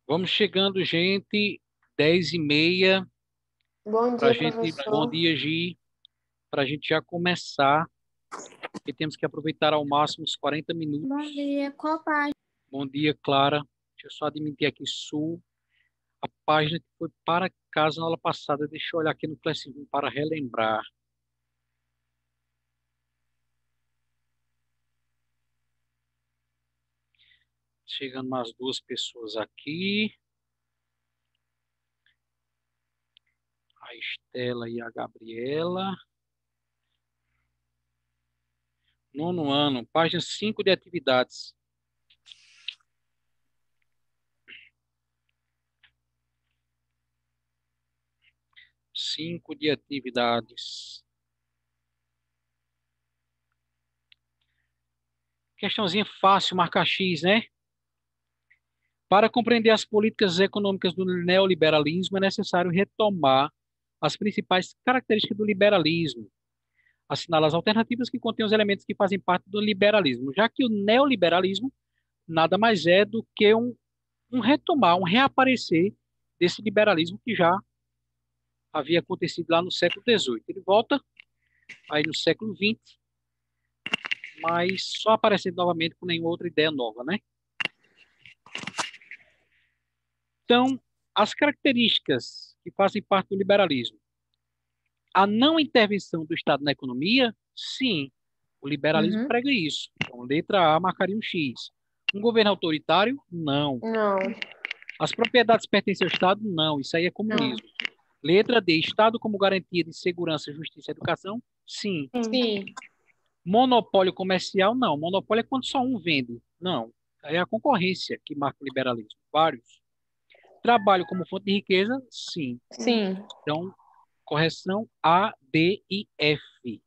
Vamos chegando, gente. 10h30. Bom Pra dia, gente, bom professor. dia, Gi. Para a gente já começar, porque temos que aproveitar ao máximo os 40 minutos. Bom dia, qual página? Bom dia, Clara. Deixa eu só admitir aqui, Sul. A página que foi para casa na aula passada. Deixa eu olhar aqui no Classroom para relembrar. Chegando mais duas pessoas aqui. A Estela e a Gabriela. Nono ano, página 5 de atividades. Cinco de atividades. Questãozinha fácil, marcar X, né? Para compreender as políticas econômicas do neoliberalismo, é necessário retomar as principais características do liberalismo, assinalar as alternativas que contêm os elementos que fazem parte do liberalismo, já que o neoliberalismo nada mais é do que um retomar, um reaparecer desse liberalismo que já havia acontecido lá no século XVIII. Ele volta aí no século XX, mas só aparecendo novamente com nenhuma outra ideia nova, né? Então, as características que fazem parte do liberalismo. A não intervenção do Estado na economia, sim, o liberalismo prega isso. Então, letra A marcaria um X. Um governo autoritário? Não. Não. As propriedades pertencem ao Estado? Não. Isso aí é comunismo. Letra D, Estado como garantia de segurança, justiça e educação? Sim. Sim. Monopólio comercial? Não. Monopólio é quando só um vende. Não. É a concorrência que marca o liberalismo. Vários. Trabalho como fonte de riqueza? Sim. Sim. Então, correção A, D e F.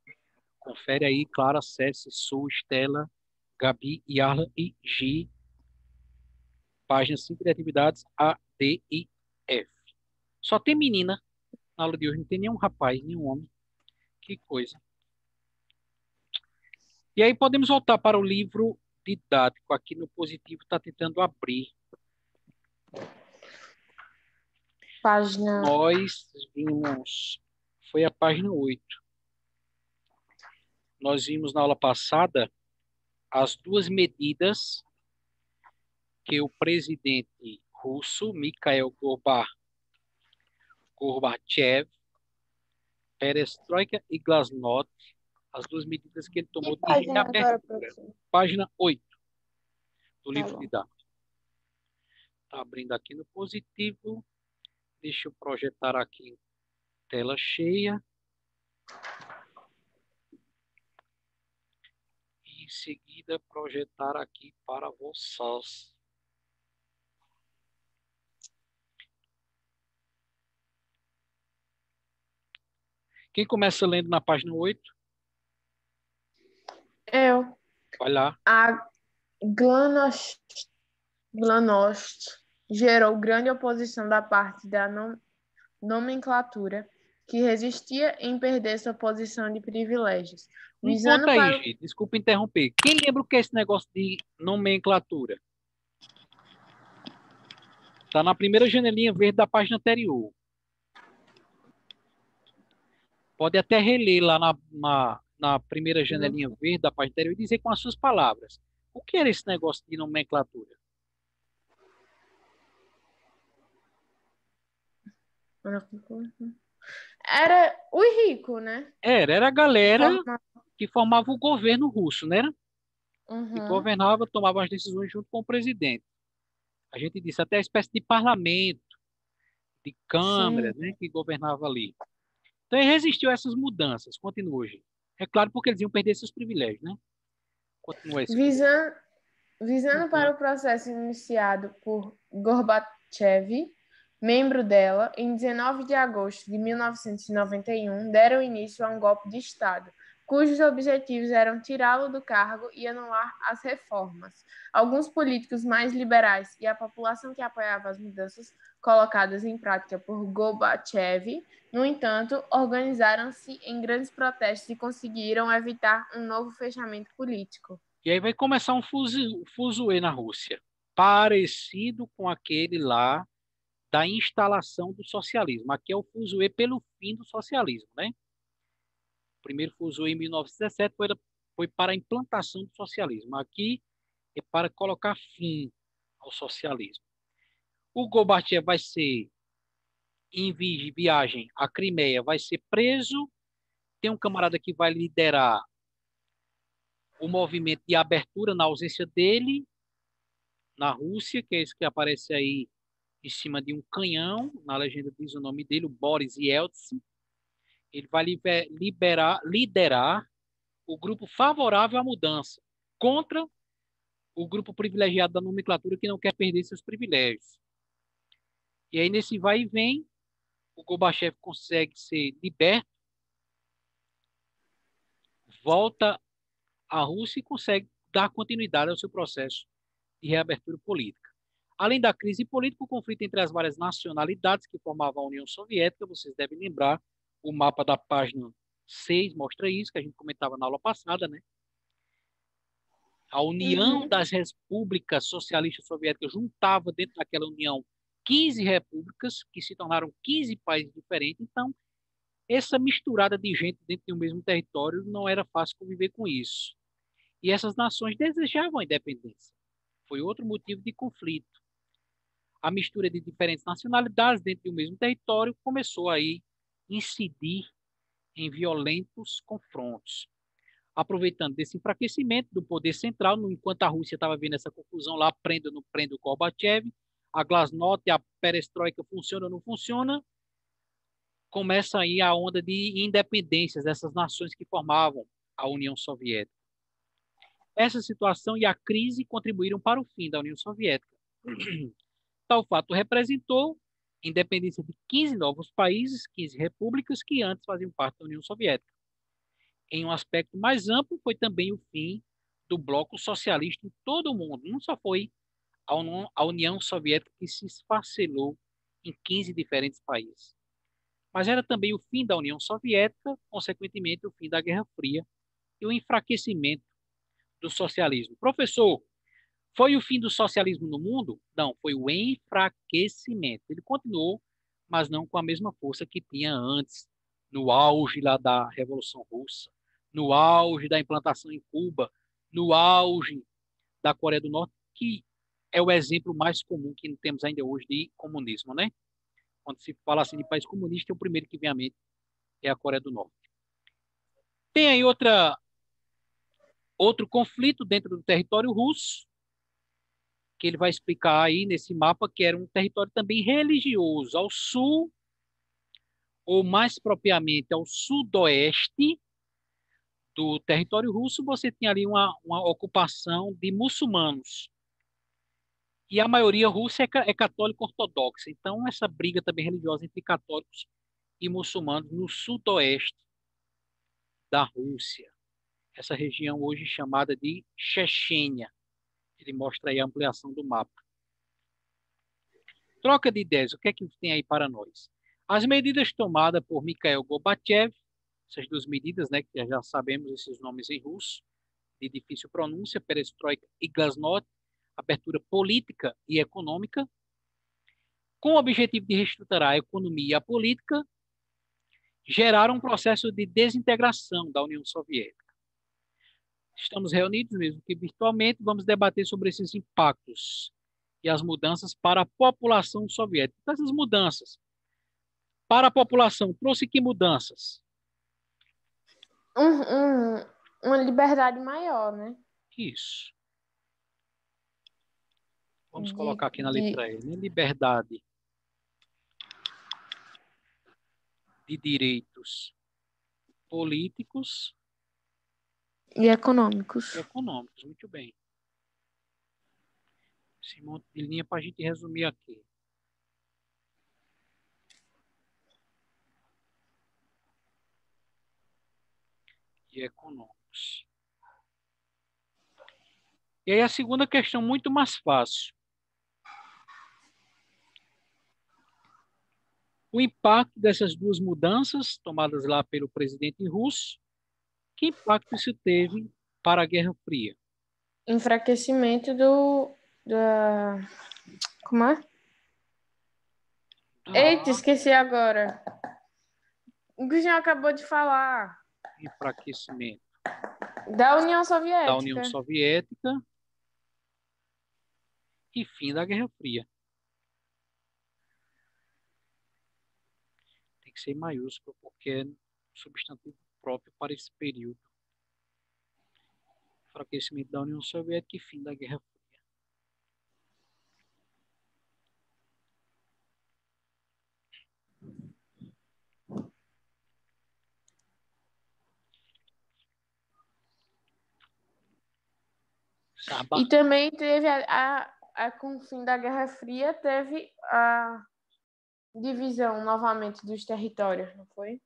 Confere aí, Clara, Cécia, Sul, Estela, Gabi, Yarla e G. Página 5 de atividades A, D e F. Só tem menina na aula de hoje, não tem nenhum rapaz, nenhum homem. Que coisa. E aí podemos voltar para o livro didático. Aqui no positivo está tentando abrir. Página. Nós vimos... Foi a página 8. Nós vimos na aula passada as duas medidas que o presidente russo, Mikhail Gorbachev, Perestroika e Glasnost, as duas medidas que ele tomou de reabertura. Página 8 do livro didático. Está abrindo aqui no positivo. Deixa eu projetar aqui em tela cheia. E em seguida projetar aqui para vocês. Quem começa lendo na página 8? Eu. Vai lá. A Glasnost gerou grande oposição da parte da nomenclatura, que resistia em perder sua posição de privilégios. Um ponto aí, gente. Desculpa interromper. Quem lembra o que é esse negócio de nomenclatura? Está na primeira janelinha verde da página anterior. Pode até reler lá na primeira janelinha verde da página anterior e dizer com as suas palavras. O que era esse negócio de nomenclatura? Era o rico, né? Era a galera que formava o governo russo, né? Que governava, tomava as decisões junto com o presidente. A gente disse até a espécie de parlamento, de câmara, né? Que governava ali. Então ele resistiu a essas mudanças. Continua hoje. É claro porque eles iam perder seus privilégios, né? Continua esse. Visando para o processo iniciado por Gorbachev, membro dela, em 19 de agosto de 1991, deram início a um golpe de Estado, cujos objetivos eram tirá-lo do cargo e anular as reformas. Alguns políticos mais liberais e a população que apoiava as mudanças colocadas em prática por Gorbachev, no entanto, organizaram-se em grandes protestos e conseguiram evitar um novo fechamento político. E aí vai começar um fuzuê na Rússia. parecido com aquele lá da instalação do socialismo. Aqui é o fuzuê pelo fim do socialismo, né? O primeiro fuzuê em 1917 foi para a implantação do socialismo. Aqui é para colocar fim ao socialismo. O Gorbachev vai ser, em viagem à Crimeia, vai ser preso. Tem um camarada que vai liderar o movimento de abertura na ausência dele, na Rússia, que é esse que aparece aí em cima de um canhão. Na legenda diz o nome dele, o Boris Yeltsin. Ele vai liderar o grupo favorável à mudança contra o grupo privilegiado da nomenclatura que não quer perder seus privilégios. E aí, nesse vai e vem, o Gorbachev consegue ser liberto, volta à Rússia e consegue dar continuidade ao seu processo de reabertura política. Além da crise política, o conflito entre as várias nacionalidades que formavam a União Soviética, vocês devem lembrar, o mapa da página 6 mostra isso, que a gente comentava na aula passada, né? A União das Repúblicas Socialistas Soviéticas juntava dentro daquela união 15 repúblicas, que se tornaram 15 países diferentes. Então, essa misturada de gente dentro de um mesmo território não era fácil conviver com isso. E essas nações desejavam a independência. Foi outro motivo de conflito. A mistura de diferentes nacionalidades dentro de um mesmo território começou aí a incidir em violentos confrontos. Aproveitando desse enfraquecimento do poder central, enquanto a Rússia estava vendo essa confusão lá, prenda ou não prenda o Gorbachev, a glasnost, a perestroika funciona ou não funciona, começa aí a onda de independências dessas nações que formavam a União Soviética. Essa situação e a crise contribuíram para o fim da União Soviética. Tal fato representou a independência de 15 novos países, 15 repúblicas que antes faziam parte da União Soviética. Em um aspecto mais amplo, foi também o fim do bloco socialista em todo o mundo. Não só foi a União Soviética que se esfacelou em 15 diferentes países, mas era também o fim da União Soviética, consequentemente, o fim da Guerra Fria e o enfraquecimento do socialismo. Professor, foi o fim do socialismo no mundo? Não, foi o enfraquecimento. Ele continuou, mas não com a mesma força que tinha antes, no auge lá da Revolução Russa, no auge da implantação em Cuba, no auge da Coreia do Norte, que é o exemplo mais comum que temos ainda hoje de comunismo, né? Quando se fala assim de país comunista, o primeiro que vem à mente é a Coreia do Norte. Tem aí outro conflito dentro do território russo, que ele vai explicar aí nesse mapa, que era um território também religioso, ao sul, ou mais propriamente ao sudoeste do território russo, você tinha ali uma ocupação de muçulmanos. E a maioria russa é católica ortodoxa. Então, essa briga também religiosa entre católicos e muçulmanos no sudoeste da Rússia. Essa região hoje chamada de Chechênia. Ele mostra aí a ampliação do mapa. Troca de ideias, o que é que tem aí para nós? As medidas tomadas por Mikhail Gorbachev, essas duas medidas, né, que já sabemos esses nomes em russo, de difícil pronúncia, perestroika e glasnost, abertura política e econômica, com o objetivo de reestruturar a economia e a política, geraram um processo de desintegração da União Soviética. Estamos reunidos, mesmo que virtualmente, vamos debater sobre esses impactos e as mudanças para a população soviética. Então, essas mudanças para a população trouxe que mudanças? Uma liberdade maior, né? Isso. Vamos colocar aqui na letra E, né? Liberdade de direitos políticos e econômicos. e econômicos. Muito bem. Esse monte de linha para a gente resumir aqui. E econômicos. E aí a segunda questão, muito mais fácil. O impacto dessas duas mudanças tomadas lá pelo presidente russo, que impacto isso teve para a Guerra Fria? Enfraquecimento do da... Como é? Da Eita, esqueci agora. O que já acabou de falar. enfraquecimento Da União da União Soviética. Soviética e fim da Guerra Fria. Tem que ser em maiúsculo, porque é um substantivo próprio para esse período. Enfraquecimento da União Soviética e fim da Guerra Fria. E também teve com o fim da Guerra Fria, teve a divisão novamente dos territórios, não foi?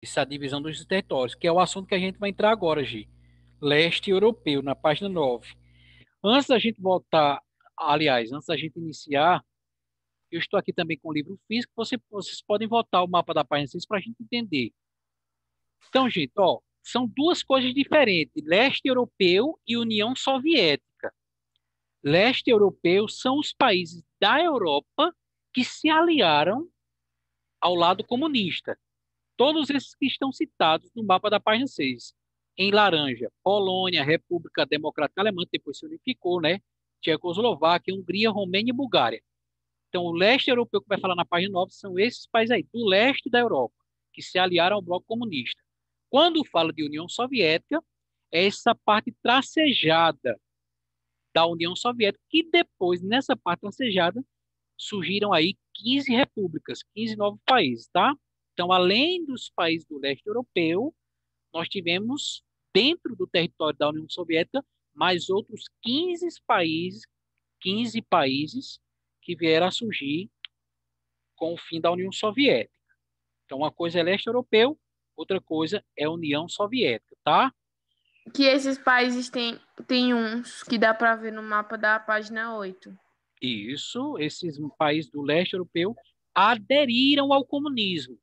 Essa divisão dos territórios, que é o assunto que a gente vai entrar agora, Gi. Leste europeu, na página 9. Antes da gente voltar, aliás, antes da gente iniciar, eu estou aqui também com o livro físico, vocês podem voltar o mapa da página 6 para a gente entender. Então, gente, ó, são duas coisas diferentes, leste europeu e União Soviética. Leste europeu são os países da Europa que se aliaram ao lado comunista. Todos esses que estão citados no mapa da página 6. Em laranja, Polônia, República Democrática Alemã, depois se unificou, né? Tchecoslováquia, Hungria, Romênia e Bulgária. Então, o leste europeu que vai falar na página 9 são esses países aí, do leste da Europa, que se aliaram ao bloco comunista. Quando fala de União Soviética, é essa parte tracejada da União Soviética, que depois, nessa parte tracejada, surgiram aí 15 repúblicas, 15 novos países, tá? Então, além dos países do leste europeu, nós tivemos, dentro do território da União Soviética, mais outros 15 países que vieram a surgir com o fim da União Soviética. Então, uma coisa é leste europeu, outra coisa é a União Soviética, tá? Que esses países tem uns que dá para ver no mapa da página 8. Isso, esses países do leste europeu aderiram ao comunismo.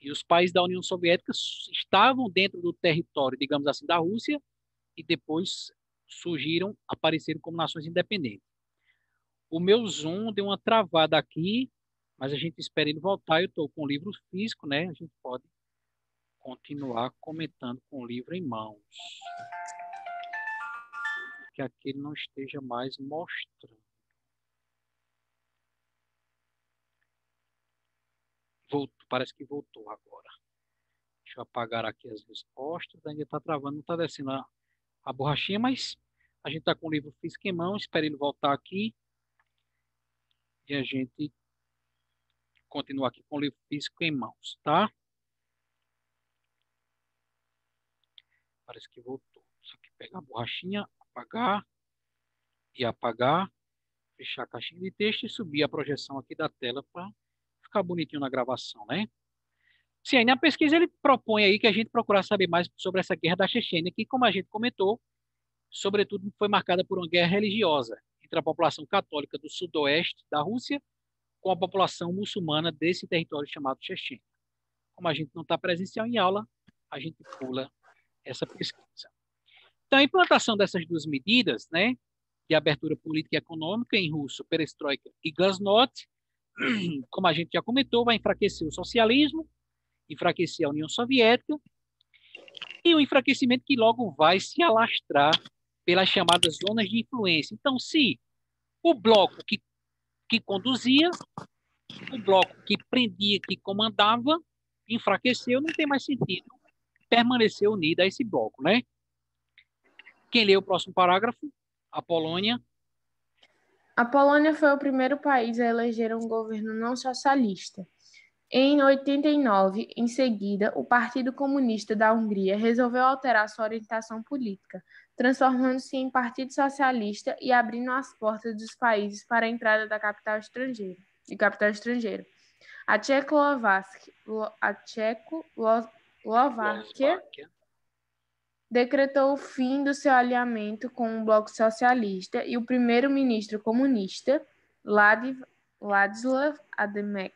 E os países da União Soviética estavam dentro do território, digamos assim, da Rússia, e depois surgiram, apareceram como nações independentes. O meu Zoom deu uma travada aqui, mas a gente espera ele voltar. Eu estou com o livro físico, né? A gente pode continuar comentando com o livro em mãos. Que aqui ele não esteja mais mostrando. Voltou, parece que voltou agora. Deixa eu apagar aqui as respostas. Ainda está travando, não está descendo a borrachinha, mas a gente está com o livro físico em mão. Espera ele voltar aqui. E a gente continua aqui com o livro físico em mãos, tá? Parece que voltou. Só que pegar a borrachinha, apagar e apagar, fechar a caixinha de texto e subir a projeção aqui da tela para ficar bonitinho na gravação, né? Sim, aí na pesquisa ele propõe aí que a gente procurar saber mais sobre essa guerra da Chechênia, que, como a gente comentou, sobretudo foi marcada por uma guerra religiosa entre a população católica do sudoeste da Rússia com a população muçulmana desse território chamado Chechênia. Como a gente não está presencial em aula, a gente pula essa pesquisa. Então, a implantação dessas duas medidas, né, de abertura política e econômica, em russo, perestroika e glasnost, como a gente já comentou, vai enfraquecer o socialismo, enfraquecer a União Soviética, e o enfraquecimento que logo vai se alastrar pelas chamadas zonas de influência. Então, se o bloco que conduzia, o bloco que prendia, que comandava, enfraqueceu, não tem mais sentido permanecer unido a esse bloco, né? Quem lê o próximo parágrafo? A Polônia. A Polônia foi o primeiro país a eleger um governo não socialista. Em 89, em seguida, o Partido Comunista da Hungria resolveu alterar sua orientação política, transformando-se em Partido Socialista e abrindo as portas dos países para a entrada da capital estrangeira. A Tchecoslováquia decretou o fim do seu alinhamento com o Bloco Socialista e o primeiro-ministro comunista, Ladisław Ademek,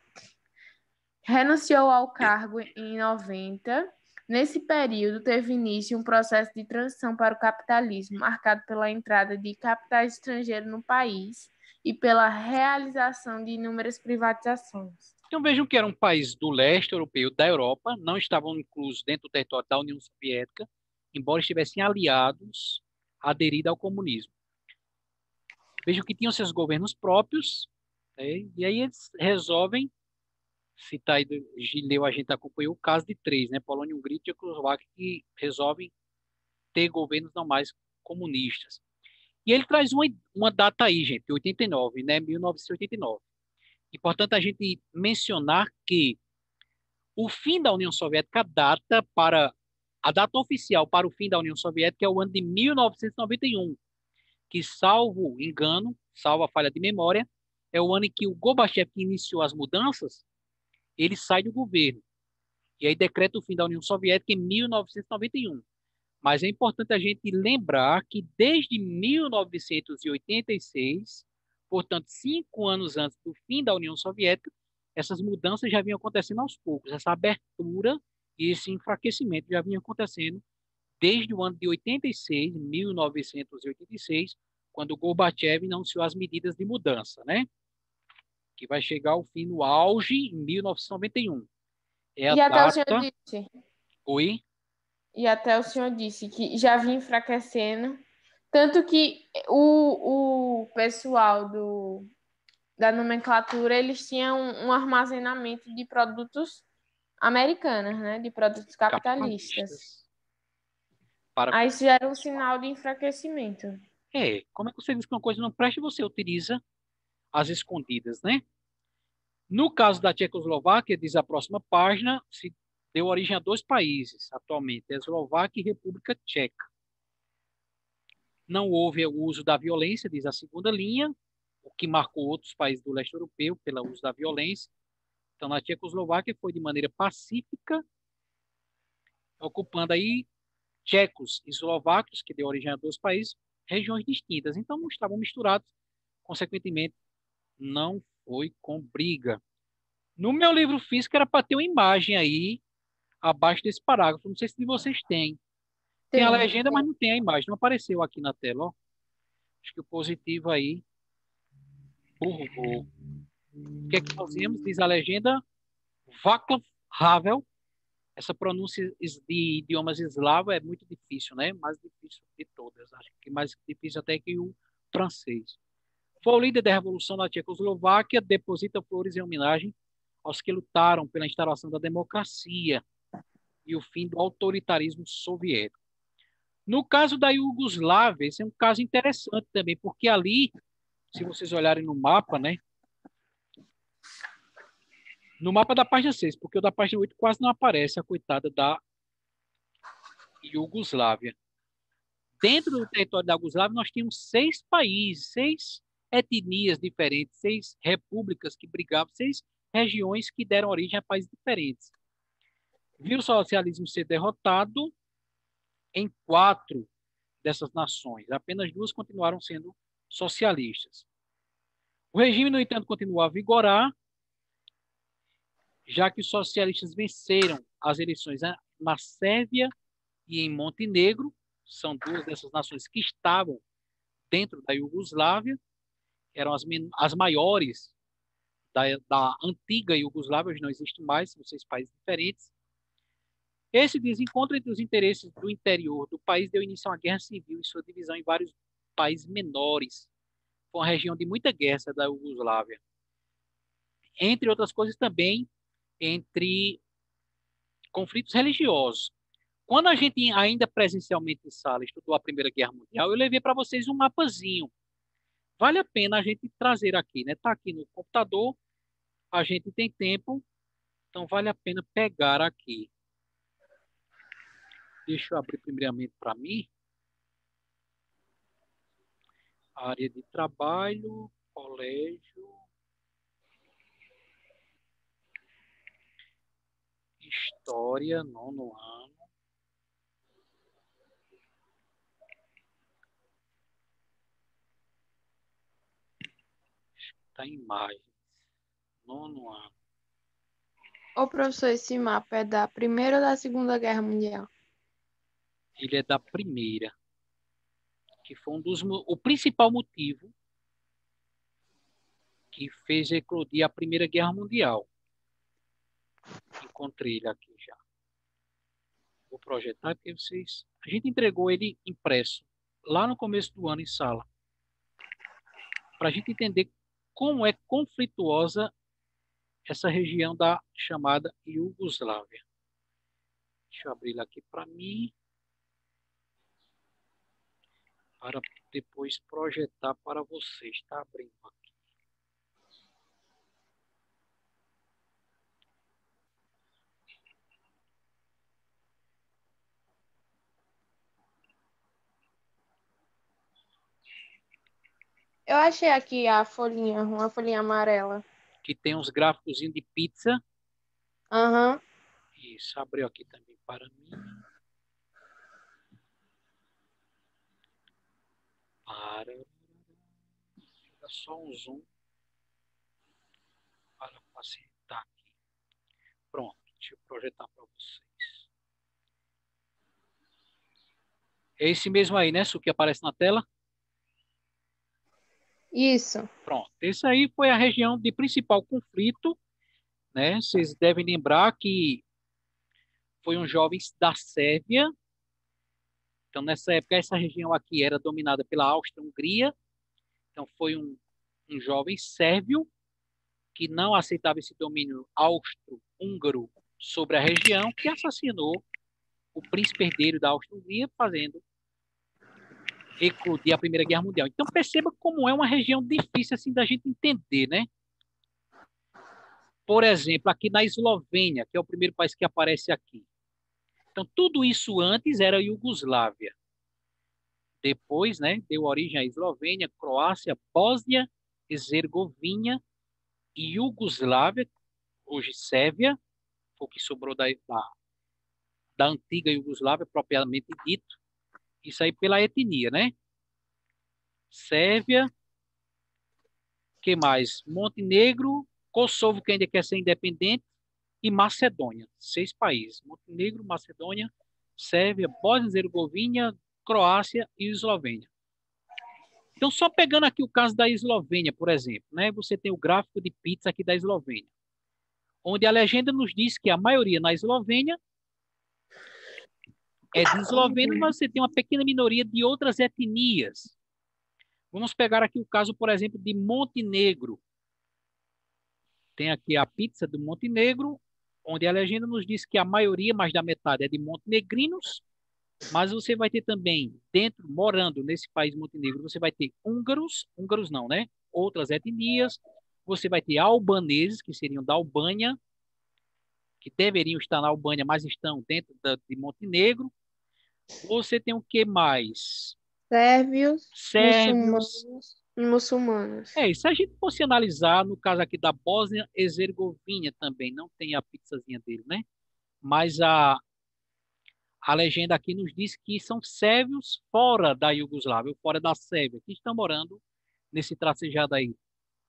renunciou ao cargo em 90 Nesse período, teve início um processo de transição para o capitalismo, marcado pela entrada de capitais estrangeiros no país e pela realização de inúmeras privatizações. Então vejam que era um país do leste europeu, da Europa, não estavam inclusos dentro do território da União Soviética, embora estivessem aliados, aderidos ao comunismo. Vejam que tinham seus governos próprios, né? E aí eles resolvem, citar aí, Gileu, a gente acompanhou o caso de três, né? Polônia, Hungria e Tchecoslováquia, que resolvem ter governos não mais comunistas. E ele traz uma data aí, gente, 89, né? 1989. Importante a gente mencionar que o fim da União Soviética a data oficial para o fim da União Soviética é o ano de 1991, que, salvo engano, salvo a falha de memória, é o ano em que o Gorbachev, que iniciou as mudanças, ele sai do governo. E aí decreta o fim da União Soviética em 1991. Mas é importante a gente lembrar que desde 1986, portanto, 5 anos antes do fim da União Soviética, essas mudanças já vinham acontecendo aos poucos. Essa abertura e esse enfraquecimento já vinha acontecendo desde o ano de 86, 1986, quando o Gorbachev anunciou as medidas de mudança, né? Que vai chegar ao fim no auge em 1991. É a E até o senhor data. disse, Oi? e até o senhor disse que já vinha enfraquecendo, tanto que o pessoal da nomenclatura, eles tinham um armazenamento de produtos americanos, né? De produtos capitalistas. Capitalistas. Para Aí isso já era um sinal de enfraquecimento. como é que você diz que uma coisa não presta e você utiliza as escondidas, né? No caso da Tchecoslováquia, diz a próxima página, se deu origem a dois países atualmente, a Eslováquia e República Tcheca. Não houve o uso da violência, diz a segunda linha, o que marcou outros países do leste europeu pelo uso da violência. Então, na Tchecoslováquia foi de maneira pacífica, ocupando aí tchecos e eslovacos, que deu origem a dois países, regiões distintas. Então, não estavam misturados, consequentemente, não foi com briga. No meu livro físico era para ter uma imagem aí abaixo desse parágrafo. Não sei se de vocês têm. Tem a Tem. legenda, mas não tem a imagem. Não apareceu aqui na tela, ó. Acho que o positivo aí burrou. O que é que nós vimos? Diz a legenda Václav Havel. Essa pronúncia de idiomas eslavos é muito difícil, né? Mais difícil de todas. Acho que mais difícil até que o francês. Foi o líder da Revolução na Tchecoslováquia, deposita flores em homenagem aos que lutaram pela instalação da democracia e o fim do autoritarismo soviético. No caso da Iugoslávia, esse é um caso interessante também, porque ali, se vocês olharem no mapa, né? No mapa da página 6, porque o da página 8 quase não aparece a coitada da Iugoslávia. Dentro do território da Iugoslávia, nós tínhamos 6 países, 6 etnias diferentes, 6 repúblicas que brigavam, 6 regiões que deram origem a países diferentes. Viu o socialismo ser derrotado em 4 dessas nações. Apenas 2 continuaram sendo socialistas. O regime, no entanto, continuou a vigorar, já que os socialistas venceram as eleições na Sérvia e em Montenegro, são 2 dessas nações que estavam dentro da Iugoslávia, eram as maiores da antiga Iugoslávia, hoje não existe mais, são 6 países diferentes. Esse desencontro entre os interesses do interior do país deu início a uma guerra civil e sua divisão em vários países menores. Foi uma região de muita guerra da Iugoslávia. Entre outras coisas também, entre conflitos religiosos. Quando a gente ainda presencialmente em sala estudou a Primeira Guerra Mundial, eu levei para vocês um mapazinho. Vale a pena a gente trazer aqui, né? Está aqui no computador, a gente tem tempo, então vale a pena pegar aqui. Deixa eu abrir primeiramente para mim. Área de trabalho, colégio, história, nono ano. Está em imagens, nono ano. Ô, professor, esse mapa é da Primeira ou da Segunda Guerra Mundial? Ele é da primeira, que foi o principal motivo que fez eclodir a Primeira Guerra Mundial. Encontrei ele aqui já. Vou projetar porque vocês... A gente entregou ele impresso lá no começo do ano em sala, para a gente entender como é conflituosa essa região da chamada Iugoslávia. Deixa eu abrir ele aqui para mim, para depois projetar para vocês. Está abrindo aqui. Eu achei aqui a folhinha, uma folhinha amarela. Que tem uns gráficos de pizza. Aham. Isso, abriu aqui também para mim. Dá só um zoom para facilitar aqui. Pronto, deixa eu projetar para vocês. É esse mesmo aí, né, Su, que aparece na tela? Isso. Pronto, esse aí foi a região de principal conflito, né? Vocês devem lembrar que foi um jovem da Sérvia. Então, nessa época, essa região aqui era dominada pela Áustria-Hungria. Então, foi um jovem sérvio que não aceitava esse domínio austro-húngaro sobre a região, que assassinou o príncipe herdeiro da Áustria-Hungria, fazendo eclodir a Primeira Guerra Mundial. Então, perceba como é uma região difícil assim da gente entender, né? Por exemplo, aqui na Eslovênia, que é o primeiro país que aparece aqui. Então, tudo isso antes era Iugoslávia. Depois, né, deu origem à Eslovênia, Croácia, Bósnia, Herzegovina e Iugoslávia, hoje Sérvia, foi o que sobrou da antiga Iugoslávia, propriamente dito. Isso aí pela etnia, né? Sérvia, que mais? Montenegro, Kosovo, que ainda quer ser independente, e Macedônia. 6 países. Montenegro, Macedônia, Sérvia, Bósnia-Herzegovina, Croácia e Eslovênia. Então, só pegando aqui o caso da Eslovênia, por exemplo, né? Você tem o gráfico de pizza aqui da Eslovênia, onde a legenda nos diz que a maioria na Eslovênia é de eslovenos, mas você tem uma pequena minoria de outras etnias. Vamos pegar aqui o caso, por exemplo, de Montenegro. Tem aqui a pizza do Montenegro, onde a legenda nos diz que a maioria, mais da metade, é de montenegrinos, mas você vai ter também, dentro, morando nesse país Montenegro, você vai ter húngaros não, né? Outras etnias, você vai ter albaneses, que seriam da Albânia, que deveriam estar na Albânia, mas estão dentro de Montenegro. Você tem o que mais? Sérvios, Sérvios. muçulmanos e muçulmanos. E se a gente fosse analisar, no caso aqui da Bósnia-Herzegovina também, não tem a pizzazinha dele, né? Mas a legenda aqui nos diz que são sérvios fora da Iugoslávia, ou fora da Sérvia, que estão morando nesse tracejado aí,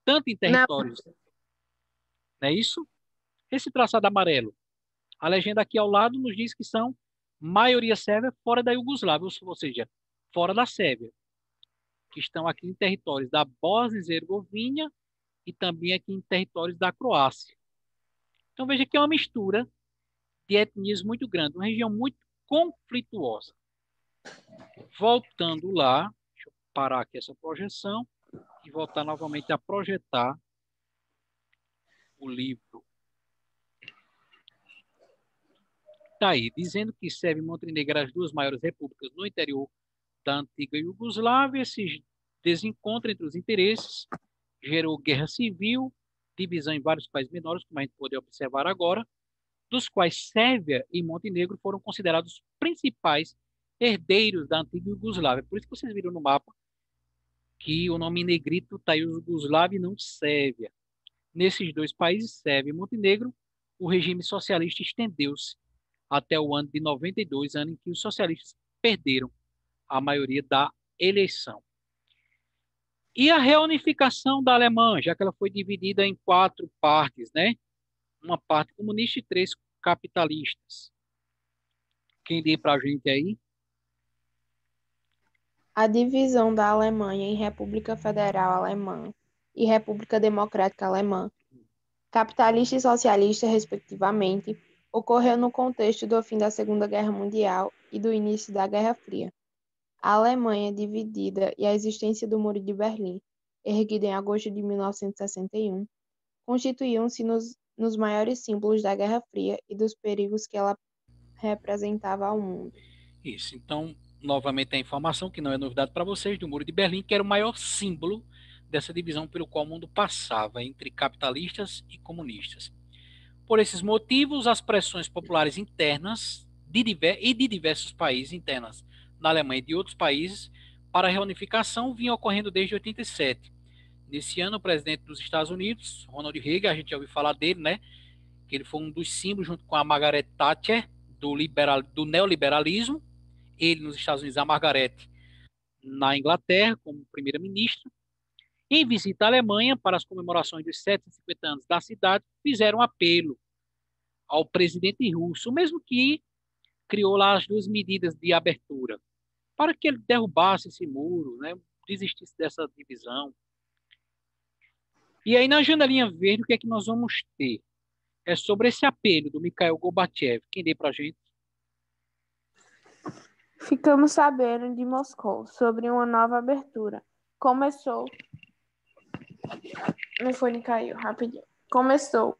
tanto em Na... territórios, não é isso? Esse traçado amarelo. A legenda aqui ao lado nos diz que são maioria sérvia fora da Iugoslávia, ou seja, fora da Sérvia, que estão aqui em territórios da Bósnia e Herzegovina e também aqui em territórios da Croácia. Então veja que é uma mistura de etnias muito grande, uma região muito conflituosa. Voltando lá, deixa eu parar aqui essa projeção e voltar novamente a projetar o livro. Está aí, dizendo que Sérvia e Montenegro eram as duas maiores repúblicas no interior da antiga Iugoslávia. Esse desencontro entre os interesses gerou guerra civil, divisão em vários países menores, como a gente pode observar agora, dos quais Sérvia e Montenegro foram considerados os principais herdeiros da antiga Iugoslávia. Por isso que vocês viram no mapa que o nome em negrito está Iugoslávia e não Sérvia. Nesses dois países, Sérvia e Montenegro, o regime socialista estendeu-se até o ano de 92, ano em que os socialistas perderam a maioria da eleição. E a reunificação da Alemanha, já que ela foi dividida em 4 partes, né? uma parte comunista e 3 capitalistas. Quem dê para a gente aí? A divisão da Alemanha em República Federal Alemã e República Democrática Alemã, capitalista e socialista, respectivamente, ocorreu no contexto do fim da Segunda Guerra Mundial e do início da Guerra Fria. A Alemanha dividida e a existência do Muro de Berlim, erguido em agosto de 1961, constituíam-se nos maiores símbolos da Guerra Fria e dos perigos que ela representava ao mundo. Isso. Então, novamente a informação, que não é novidade para vocês, do Muro de Berlim, que era o maior símbolo dessa divisão pelo qual o mundo passava entre capitalistas e comunistas. Por esses motivos, as pressões populares internas de diversos países internas na Alemanha e de outros países para a reunificação vinham ocorrendo desde 87. Nesse ano, o presidente dos Estados Unidos, Ronald Reagan, a gente já ouviu falar dele, né? Que ele foi um dos símbolos, junto com a Margaret Thatcher, do neoliberalismo. Ele nos Estados Unidos, a Margaret na Inglaterra, como primeira-ministra. Em visita à Alemanha, para as comemorações dos 750 anos da cidade, fizeram um apelo ao presidente russo, o mesmo que criou lá as 2 medidas de abertura, para que ele derrubasse esse muro, né, desistisse dessa divisão. E aí, na janelinha verde, o que é que nós vamos ter? É sobre esse apelo do Mikhail Gorbachev. Quem dê para a gente? Ficamos sabendo de Moscou sobre uma nova abertura. Começou. Meu fone caiu, rapidinho. Começou.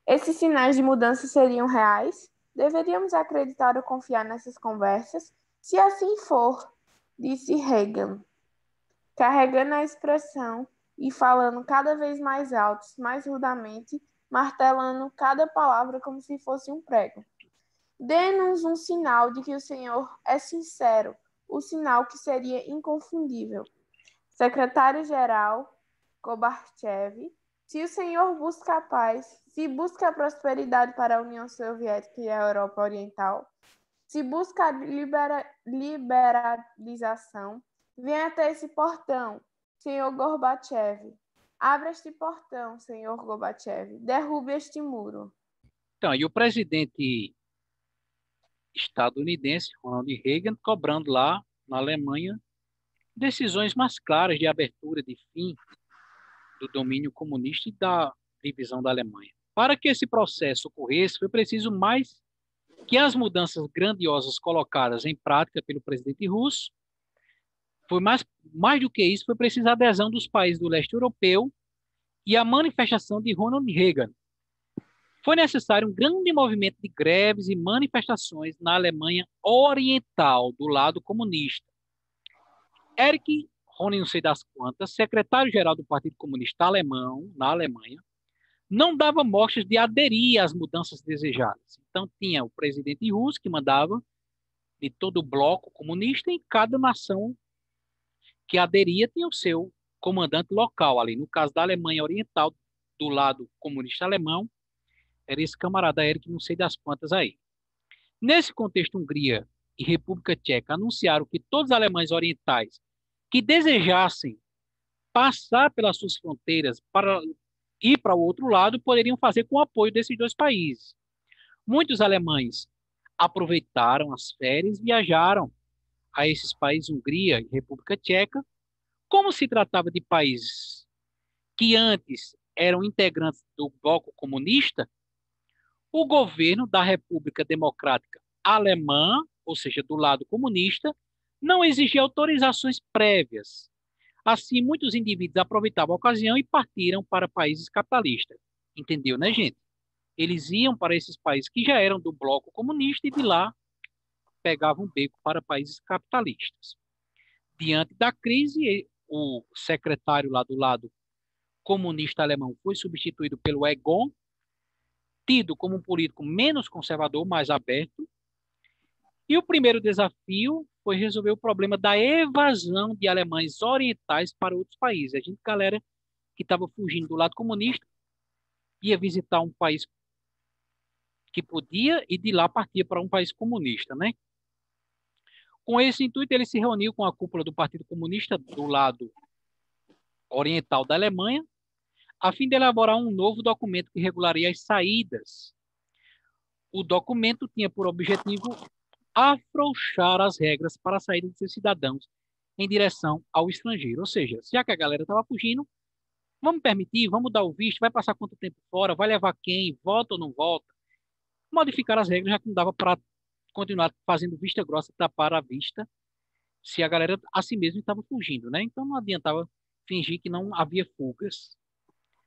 Esses sinais de mudança seriam reais? Deveríamos acreditar ou confiar nessas conversas? Se assim for, disse Reagan, carregando a expressão e falando cada vez mais alto, mais rudamente, martelando cada palavra como se fosse um prego. Dê-nos um sinal de que o Senhor é sincero, o sinal que seria inconfundível. Secretário-Geral Gorbachev, se o Senhor busca a paz, se busca a prosperidade para a União Soviética e a Europa Oriental, se busca a liberalização, venha até esse portão, Senhor Gorbachev. Abra este portão, Senhor Gorbachev. Derrube este muro. Então, e o presidente estadunidense, Ronald Reagan, cobrando lá na Alemanha decisões mais claras de abertura, de fim do domínio comunista e da divisão da Alemanha. Para que esse processo ocorresse, foi preciso mais que as mudanças grandiosas colocadas em prática pelo presidente russo. Foi mais do que isso, foi preciso a adesão dos países do leste europeu e a manifestação de Ronald Reagan. Foi necessário um grande movimento de greves e manifestações na Alemanha Oriental, do lado comunista. Erich Honecker, não sei das quantas, secretário-geral do Partido Comunista Alemão, na Alemanha, não dava mostras de aderir às mudanças desejadas. Então, tinha o presidente russo, que mandava de todo o bloco comunista, e cada nação que aderia tinha o seu comandante local ali. No caso da Alemanha Oriental, do lado comunista alemão, era esse camarada Erich, não sei das quantas aí. Nesse contexto, Hungria e República Tcheca anunciaram que todos os alemães orientais que desejassem passar pelas suas fronteiras para ir para o outro lado poderiam fazer com o apoio desses 2 países. Muitos alemães aproveitaram as férias e viajaram a esses países, Hungria e República Tcheca. Como se tratava de países que antes eram integrantes do bloco comunista, o governo da República Democrática Alemã, ou seja, do lado comunista, não exigia autorizações prévias. Assim, muitos indivíduos aproveitavam a ocasião e partiram para países capitalistas. Entendeu, né, gente? Eles iam para esses países que já eram do bloco comunista e de lá pegavam um beco para países capitalistas. Diante da crise, o secretário lá do lado comunista alemão foi substituído pelo Egon, tido como um político menos conservador, mais aberto. E o primeiro desafio foi resolver o problema da evasão de alemães orientais para outros países. A gente, galera que estava fugindo do lado comunista, ia visitar um país que podia e de lá partia para um país comunista, né? Com esse intuito, ele se reuniu com a cúpula do Partido Comunista do lado oriental da Alemanha, a fim de elaborar um novo documento que regularia as saídas. O documento tinha por objetivo afrouxar as regras para a saída de seus cidadãos em direção ao estrangeiro. Ou seja, já que a galera estava fugindo, vamos permitir, vamos dar o visto, vai passar quanto tempo fora, vai levar quem, volta ou não volta. Modificar as regras, já que não dava para continuar fazendo vista grossa, tapar a vista, se a galera a si mesmo estava fugindo, né? Então não adiantava fingir que não havia fugas.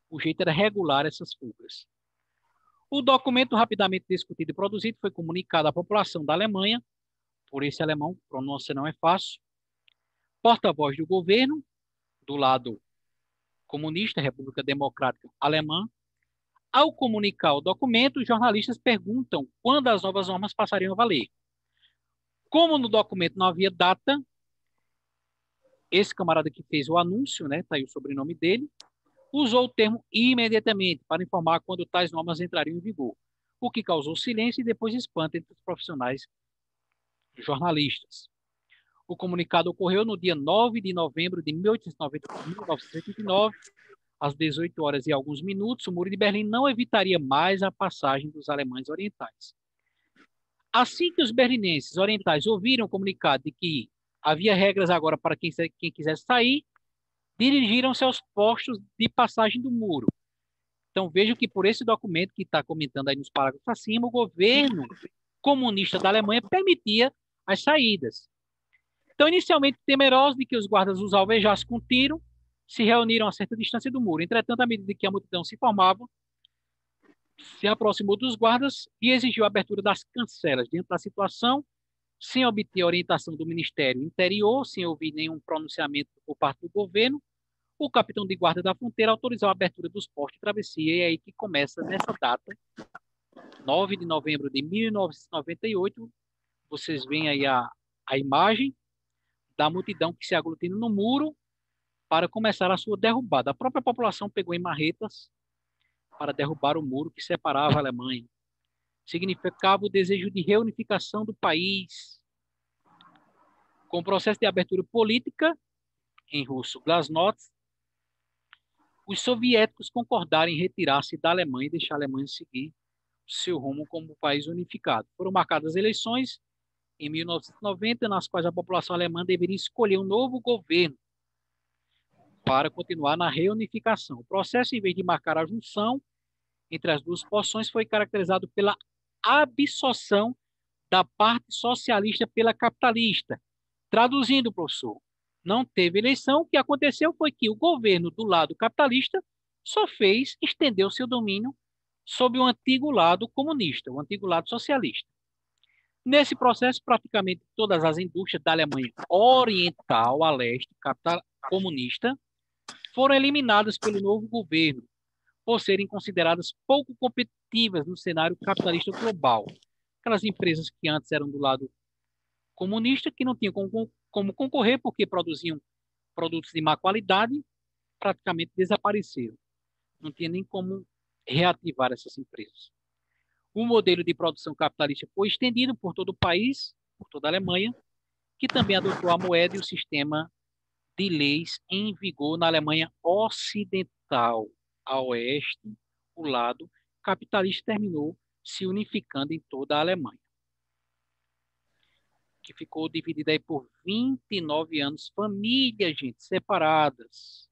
O jeito era regular essas fugas. O documento, rapidamente discutido e produzido, foi comunicado à população da Alemanha, por esse alemão, pronúncia não é fácil, porta-voz do governo, do lado comunista, República Democrática Alemã. Ao comunicar o documento, os jornalistas perguntam quando as novas normas passariam a valer. Como no documento não havia data, esse camarada que fez o anúncio, né, tá aí o sobrenome dele, usou o termo imediatamente para informar quando tais normas entrariam em vigor, o que causou silêncio e depois espanto entre os profissionais jornalistas. O comunicado ocorreu no dia 9 de novembro de 1989, às 18 horas e alguns minutos. O Muro de Berlim não evitaria mais a passagem dos alemães orientais. Assim que os berlinenses orientais ouviram o comunicado de que havia regras agora para quem quisesse sair, dirigiram-se aos postos de passagem do muro. Então vejam que por esse documento que está comentando aí nos parágrafos acima, o governo comunista da Alemanha permitia as saídas. Então, inicialmente temerosos de que os guardas os alvejassem com tiro, se reuniram a certa distância do muro. Entretanto, à medida que a multidão se formava, se aproximou dos guardas e exigiu a abertura das cancelas. Diante da situação, sem obter orientação do Ministério Interior, sem ouvir nenhum pronunciamento por parte do governo, o capitão de guarda da fronteira autorizou a abertura dos postos de travessia, e é aí que começa, nessa data, 9 de novembro de 1998, vocês veem aí a imagem da multidão que se aglutina no muro para começar a sua derrubada. A própria população pegou em marretas para derrubar o muro que separava a Alemanha. Significava o desejo de reunificação do país. Com o processo de abertura política, em russo Glasnost, os soviéticos concordaram em retirar-se da Alemanha e deixar a Alemanha seguir seu rumo como país unificado. Foram marcadas eleições em 1990, nas quais a população alemã deveria escolher um novo governo para continuar na reunificação. O processo, em vez de marcar a junção entre as duas porções, foi caracterizado pela absorção da parte socialista pela capitalista. Traduzindo, professor, não teve eleição. O que aconteceu foi que o governo do lado capitalista só fez estender o seu domínio sobre o antigo lado comunista, o antigo lado socialista. Nesse processo, praticamente todas as indústrias da Alemanha oriental a leste, capital comunista, foram eliminadas pelo novo governo, por serem consideradas pouco competitivas no cenário capitalista global. Aquelas empresas que antes eram do lado comunista, que não tinham como concorrer porque produziam produtos de má qualidade, praticamente desapareceram. Não tinha nem como reativar essas empresas. O modelo de produção capitalista foi estendido por todo o país, por toda a Alemanha, que também adotou a moeda e o sistema de leis em vigor na Alemanha Ocidental. A oeste, o lado capitalista terminou se unificando em toda a Alemanha, que ficou dividida aí por 29 anos, famílias, gente, separadas.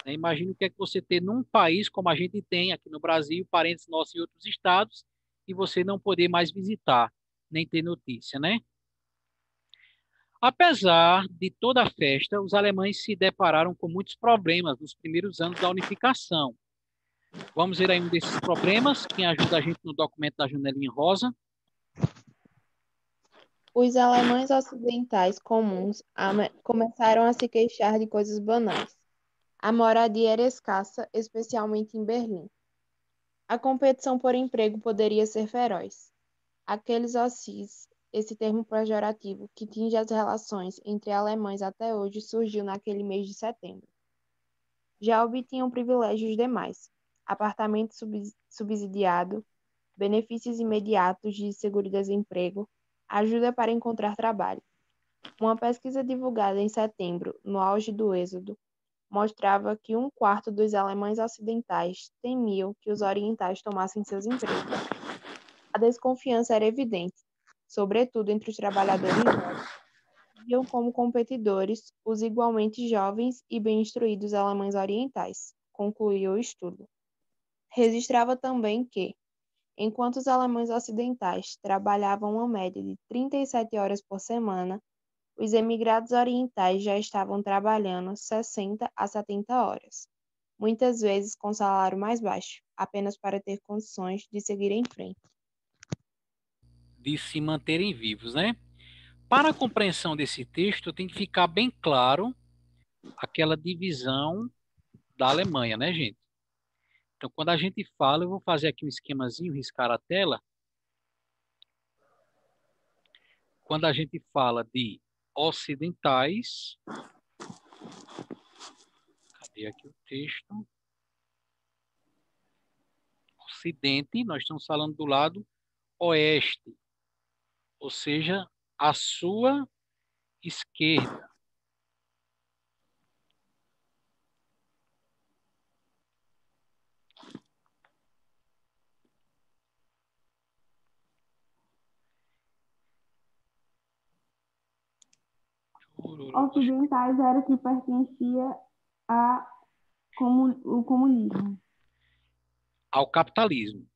Imagina o que é que você ter num país como a gente tem aqui no Brasil, parentes nossos em outros estados, e você não poder mais visitar, nem ter notícia, né? Apesar de toda a festa, os alemães se depararam com muitos problemas nos primeiros anos da unificação. Vamos ver aí um desses problemas, que ajuda a gente no documento da janelinha rosa. Os alemães ocidentais comuns começaram a se queixar de coisas banais. A moradia era escassa, especialmente em Berlim. A competição por emprego poderia ser feroz. Aqueles ossis, esse termo pejorativo que tinge as relações entre alemães até hoje, surgiu naquele mês de setembro. Já obtinham privilégios demais: apartamento subsidiado, benefícios imediatos de seguro-desemprego, ajuda para encontrar trabalho. Uma pesquisa divulgada em setembro, no auge do êxodo, mostrava que um quarto dos alemães ocidentais temiam que os orientais tomassem seus empregos. A desconfiança era evidente, sobretudo entre os trabalhadores jovens, que viam como competidores os igualmente jovens e bem instruídos alemães orientais, concluiu o estudo. Registrava também que, enquanto os alemães ocidentais trabalhavam uma média de 37 horas por semana, os emigrados orientais já estavam trabalhando 60 a 70 horas, muitas vezes com salário mais baixo, apenas para ter condições de seguir em frente. De se manterem vivos, né? Para a compreensão desse texto, tem que ficar bem claro aquela divisão da Alemanha, né, gente? Então, quando a gente fala, eu vou fazer aqui um esquemazinho, riscar a tela. Quando a gente fala de ocidentais, cadê aqui o texto? Ocidente, nós estamos falando do lado oeste, ou seja, a sua esquerda. Ocidentais era que pertencia o comunismo. Ao capitalismo.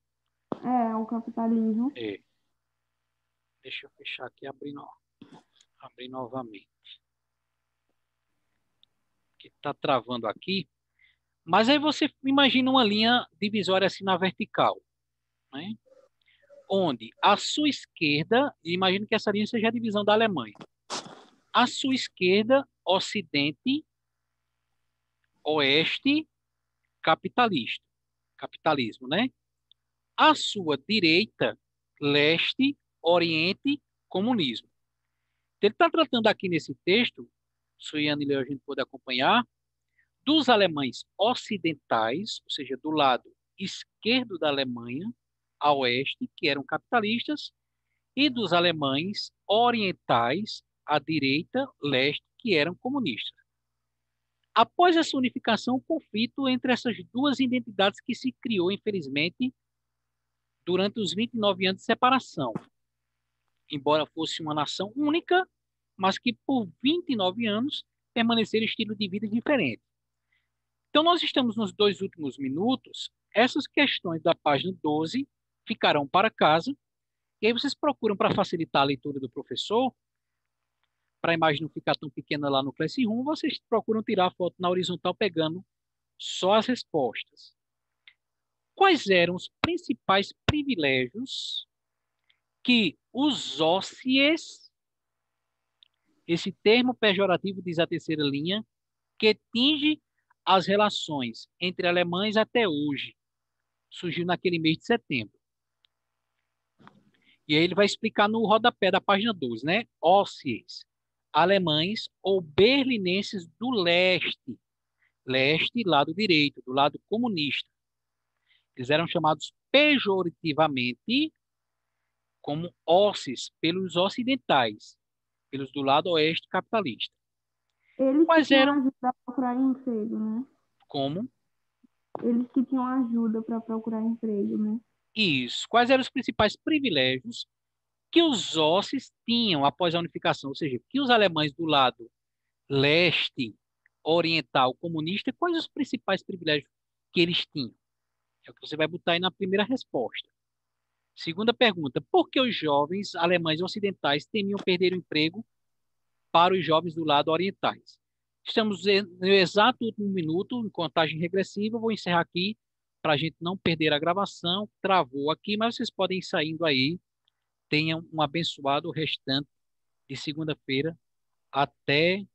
Ao capitalismo. É. Deixa eu fechar aqui e abrir novamente. Que está travando aqui. Mas aí você imagina uma linha divisória assim na vertical, né? Onde a sua esquerda, imagino que essa linha seja a divisão da Alemanha. A sua esquerda, ocidente, oeste, capitalismo, né? A sua direita, leste, oriente, comunismo. Então, ele está tratando aqui nesse texto, Suiane e Leo, a gente pode acompanhar, dos alemães ocidentais, ou seja, do lado esquerdo da Alemanha, a oeste, que eram capitalistas, e dos alemães orientais, à direita, leste, que eram comunistas. Após essa unificação, o conflito entre essas duas identidades que se criou, infelizmente, durante os 29 anos de separação. Embora fosse uma nação única, mas que por 29 anos permaneceram estilo de vida diferente. Então, nós estamos nos 2 últimos minutos. Essas questões da página 12 ficarão para casa. E aí vocês procuram, para facilitar a leitura do professor, para a imagem não ficar tão pequena lá no Classroom, vocês procuram tirar a foto na horizontal pegando só as respostas. Quais eram os principais privilégios que os ósseis, esse termo pejorativo diz a terceira linha, que tinge as relações entre alemães até hoje, surgiu naquele mês de setembro. E aí ele vai explicar no rodapé da página 12, né? Ósseis, alemães ou berlinenses do leste, leste, lado direito, do lado comunista. Eles eram chamados pejorativamente como ósseis pelos ocidentais, pelos do lado oeste capitalista. Eles Quais que tinham eram? ajuda para procurar emprego, né? Como? Eles que tinham ajuda para procurar emprego, né? Isso. Quais eram os principais privilégios que os ósseis tinham após a unificação? Ou seja, que os alemães do lado leste, oriental, comunista, quais os principais privilégios que eles tinham? É o que você vai botar aí na primeira resposta. Segunda pergunta, por que os jovens alemães ocidentais temiam perder o emprego para os jovens do lado orientais? Estamos no exato último minuto, em contagem regressiva, vou encerrar aqui para a gente não perder a gravação. Travou aqui, mas vocês podem ir saindo aí. Tenham um abençoado restante de segunda-feira até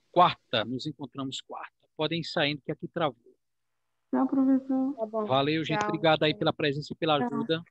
quarta. Nos encontramos quarta. Podem ir saindo que aqui travou. Tchau, professor. Tá bom. Valeu, gente. Tchau. Obrigado aí pela presença e pela Tchau. ajuda.